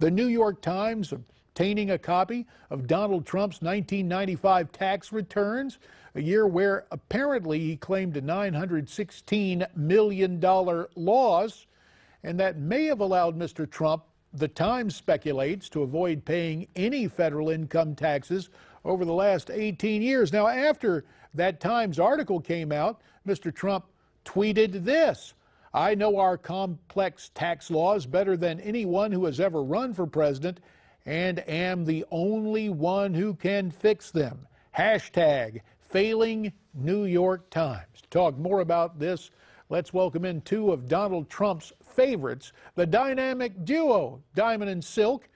The New York Times obtaining a copy of Donald Trump's 1995 tax returns, a year where apparently he claimed a $916 million loss, and that may have allowed Mr. Trump, the Times speculates, to avoid paying any federal income taxes over the last 18 years. Now, after that Times article came out, Mr. Trump tweeted this: "I know our complex tax laws better than anyone who has ever run for president and am the only one who can fix them. Hashtag failing New York Times." To talk more about this, let's welcome in two of Donald Trump's favorites, the dynamic duo, Diamond and Silk,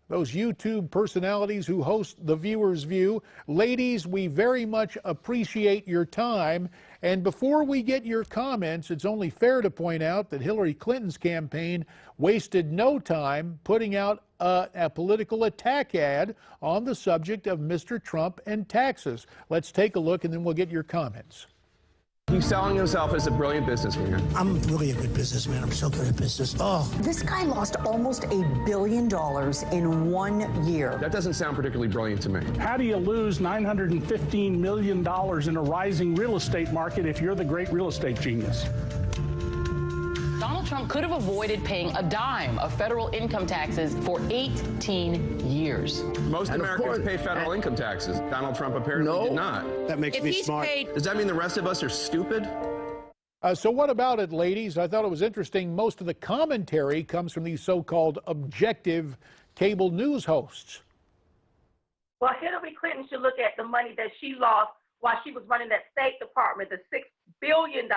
those YouTube personalities who host The Viewer's View. Ladies, we very much appreciate your time. And before we get your comments, it's only fair to point out that Hillary Clinton's campaign wasted no time putting out a political attack ad on the subject of Mr. Trump and taxes. Let's take a look and then we'll get your comments. He's selling himself as a brilliant businessman. I'm really a good businessman. I'm so good at business. Oh. This guy lost almost $1 billion in 1 year. That doesn't sound particularly brilliant to me. How do you lose $915 million in a rising real estate market if you're the great real estate genius? Donald Trump could have avoided paying a dime of federal income taxes for 18 years. Most Americans pay federal income taxes. Donald Trump apparently did not. That makes me smart. Does that mean the rest of us are stupid? So what about it, ladies? I thought it was interesting. Most of the commentary comes from these so-called objective cable news hosts. Well, Hillary Clinton should look at the money that she lost while she was running that State Department, the $6 billion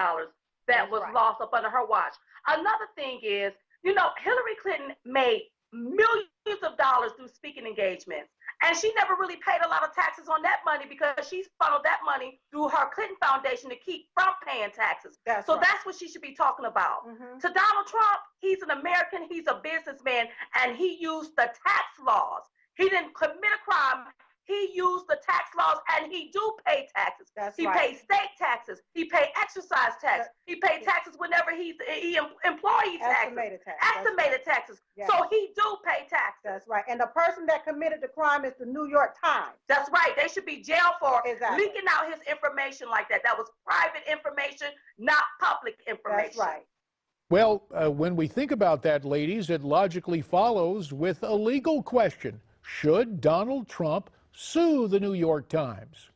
that was lost up under her watch. Another thing is, you know, Hillary Clinton made millions of dollars through speaking engagements, and she never really paid a lot of taxes on that money because she's funneled that money through her Clinton Foundation to keep from paying taxes. That's what she should be talking about. To Donald Trump, he's an American, he's a businessman, and he used the tax laws. He didn't commit a crime. He used the tax laws, and he do pay taxes. He pays state taxes. He pays exercise tax. He pays taxes whenever he employee taxes. Estimated taxes. Yes. So he do pay taxes. That's right. And the person that committed the crime is the New York Times. That's right. They should be jailed for leaking out his information like that. That was private information, not public information. That's right. Well, when we think about that, ladies, it logically follows with a legal question. Should Donald Trump sue the New York Times?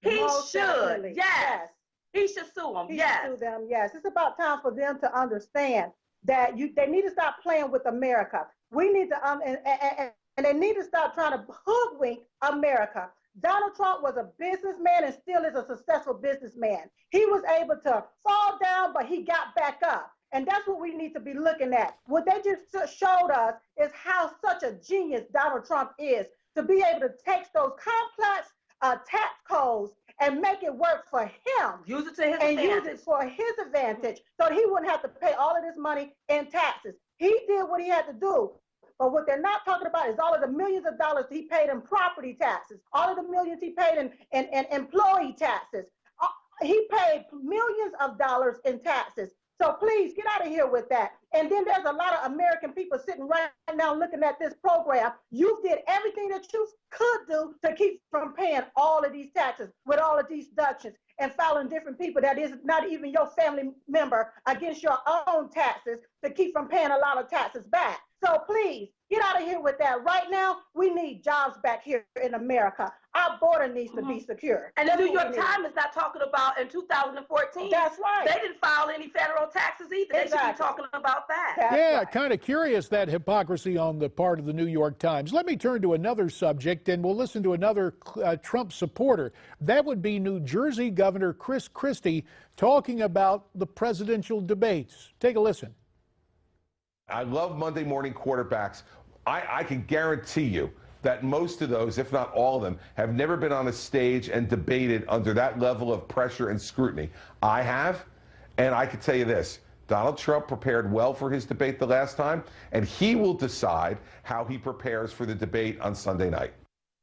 He should. Yes. He should sue them. He should sue them. Yes. It's about time for them to understand that they need to stop playing with America. We need to and they need to stop trying to hoodwink America. Donald Trump was a businessman and still is a successful businessman. He was able to fall down, but he got back up. And that's what we need to be looking at. What they just showed us is how such a genius Donald Trump is, to be able to take those complex tax codes and make it work for him. Use it to his advantage. Use it for his advantage so that he wouldn't have to pay all of this money in taxes. He did what he had to do. But what they're not talking about is all of the millions of dollars he paid in property taxes, all of the millions he paid in employee taxes. He paid millions of dollars in taxes. So please get out of here with that. And then there's a lot of American people sitting right now looking at this program. You did everything that you could do to keep from paying all of these taxes with all of these deductions and filing different people that is not even your family member against your own taxes to keep from paying a lot of taxes back. So please get out of here with that. Right now, we need jobs back here in America. Our border needs to be secure. And the New York Times is not talking about in 2014. That's right. They didn't file any federal taxes either. They should be talking about that. Yeah, kind of curious, that hypocrisy on the part of the New York Times. Let me turn to another subject, and we'll listen to another Trump supporter. That would be New Jersey Governor Chris Christie talking about the presidential debates. Take a listen. I love Monday morning quarterbacks. I can guarantee you that most of those, if not all of them, have never been on a stage and debated under that level of pressure and scrutiny. I have, and I can tell you this. Donald Trump prepared well for his debate the last time, and he will decide how he prepares for the debate on Sunday night.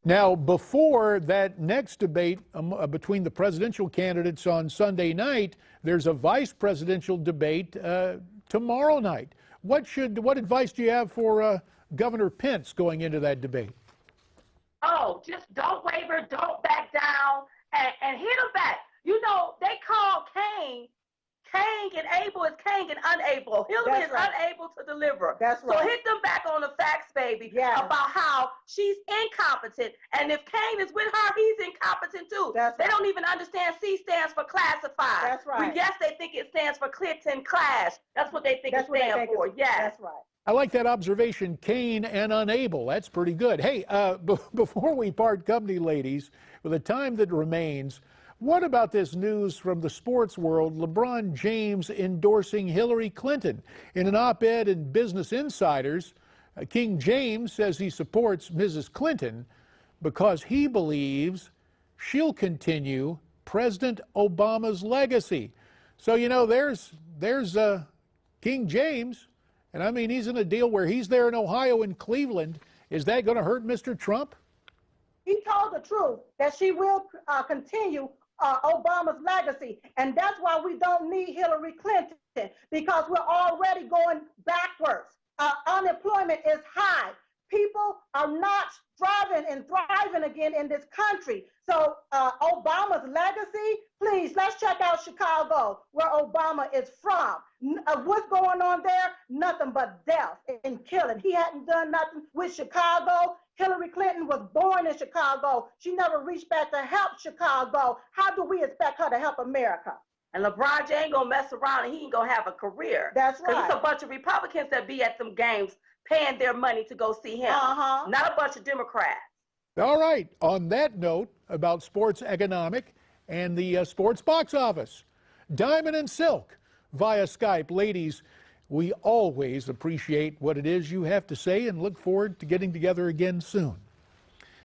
Now, before that next debate between the presidential candidates on Sunday night, there's a vice presidential debate tomorrow night. What advice do you have for Governor Pence going into that debate? Oh, just don't waver, don't back down, and hit them back. You know, they call Cain and Abel is Cain and unable. Hillary is unable to deliver. That's right. So hit them back on the facts, baby, about how she's incompetent. And if Cain is with her, he's incompetent too. That's they right. don't even understand C stands for classified. That's right. Yes, they think it stands for Clinton Clash. That's what they think it stands for. Yes. That's right. I like that observation, Cain and unable. That's pretty good. Hey, before we part company, ladies, with the time that remains, what about this news from the sports world? LeBron James endorsing Hillary Clinton. In an op-ed in Business Insiders, King James says he supports Mrs. Clinton because he believes she'll continue President Obama's legacy. So, you know, there's King James, and I mean, he's in a deal where he's there in Ohio and Cleveland. Is that going to hurt Mr. Trump? He told the truth that she will continue Obama's legacy. And that's why we don't need Hillary Clinton, because we're already going backwards. Unemployment is high. People are not thriving and thriving again in this country. So Obama's legacy, please, let's check out Chicago, where Obama is from. What's going on there? Nothing but death and killing. He hadn't done nothing with Chicago. Hillary Clinton was born in Chicago. She never reached back to help Chicago. How do we expect her to help America? And LeBron James ain't gonna mess around and he ain't gonna have a career. That's right. Because it's a bunch of Republicans that be at them games paying their money to go see him. Not a bunch of Democrats. All right. On that note about sports economic and the sports box office, Diamond and Silk via Skype. Ladies, we always appreciate what it is you have to say and look forward to getting together again soon.